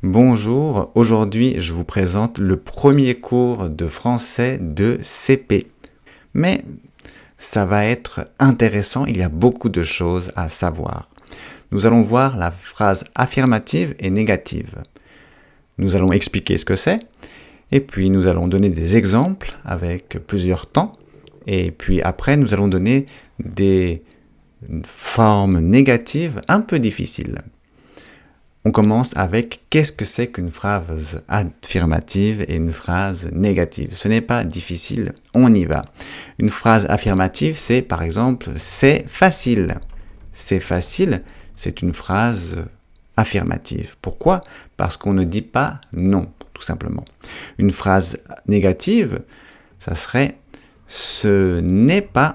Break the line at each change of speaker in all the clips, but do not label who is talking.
Bonjour, aujourd'hui je vous présente le premier cours de français de CP. Mais ça va être intéressant, il y a beaucoup de choses à savoir. Nous allons voir la phrase affirmative et négative. Nous allons expliquer ce que c'est, et puis nous allons donner des exemples avec plusieurs temps, et puis après nous allons donner des formes négatives un peu difficiles. On commence avec qu'est-ce que c'est qu'une phrase affirmative et une phrase négative. Ce n'est pas difficile, on y va. Une phrase affirmative, c'est par exemple « c'est facile ». C'est facile, c'est une phrase affirmative. Pourquoi ? Parce qu'on ne dit pas non, tout simplement. Une phrase négative, ça serait « ce n'est pas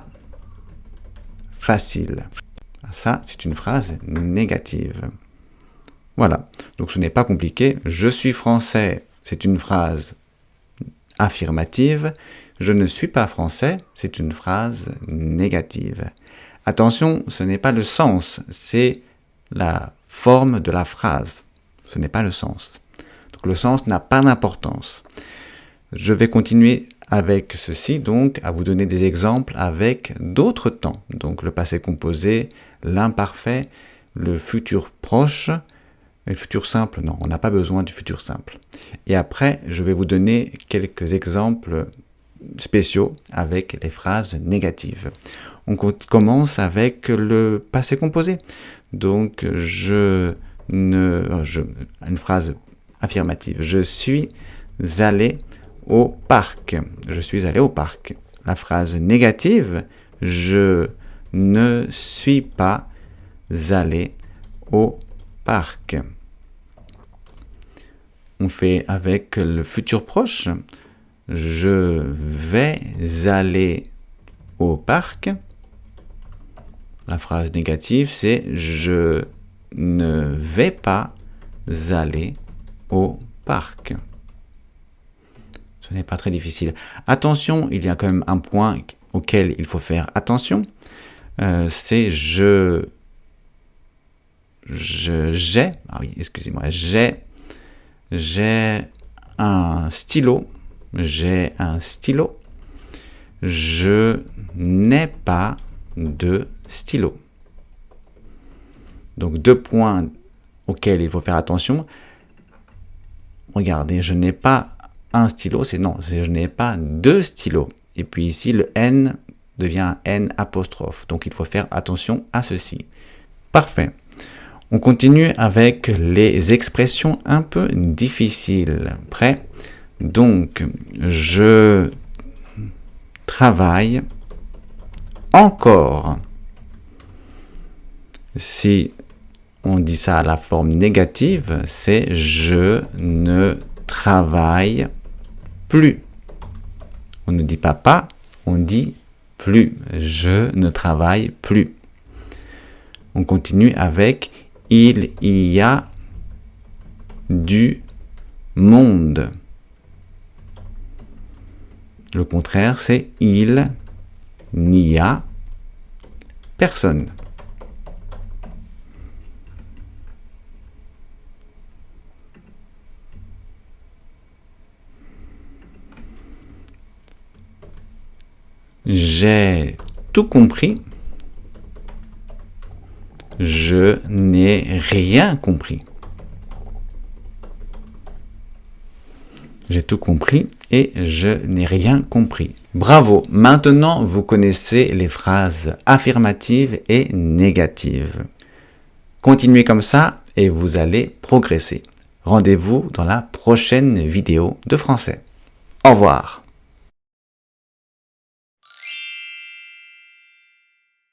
facile ». Ça, c'est une phrase négative. Voilà, donc ce n'est pas compliqué. Je suis français, c'est une phrase affirmative. Je ne suis pas français, c'est une phrase négative. Attention, ce n'est pas le sens, c'est la forme de la phrase. Ce n'est pas le sens. Donc le sens n'a pas d'importance. Je vais continuer avec ceci, donc, à vous donner des exemples avec d'autres temps. Donc le passé composé, l'imparfait, le futur proche. Le futur simple, non, on n'a pas besoin du futur simple. Et après, je vais vous donner quelques exemples spéciaux avec les phrases négatives. On commence avec le passé composé. Donc, une phrase affirmative. Je suis allé au parc. Je suis allé au parc. La phrase négative, je ne suis pas allé au parc. On fait avec le futur proche. Je vais aller au parc. La phrase négative, c'est je ne vais pas aller au parc. Ce n'est pas très difficile. Attention, il y a quand même un point auquel il faut faire attention. C'est j'ai un stylo. J'ai un stylo. Je n'ai pas de stylo. Donc, deux points auxquels il faut faire attention. Regardez, je n'ai pas un stylo, je n'ai pas deux stylos. Et puis ici, le N devient un N apostrophe. Donc, il faut faire attention à ceci. Parfait. On continue avec les expressions un peu difficiles. Prêt ? Donc, je travaille encore. Si on dit ça à la forme négative, c'est je ne travaille plus. On ne dit pas, on dit plus. Je ne travaille plus. On continue avec il y a du monde. Le contraire, c'est il n'y a personne. J'ai tout compris. Je n'ai rien compris. J'ai tout compris et je n'ai rien compris. Bravo! Maintenant, vous connaissez les phrases affirmatives et négatives. Continuez comme ça et vous allez progresser. Rendez-vous dans la prochaine vidéo de français. Au revoir!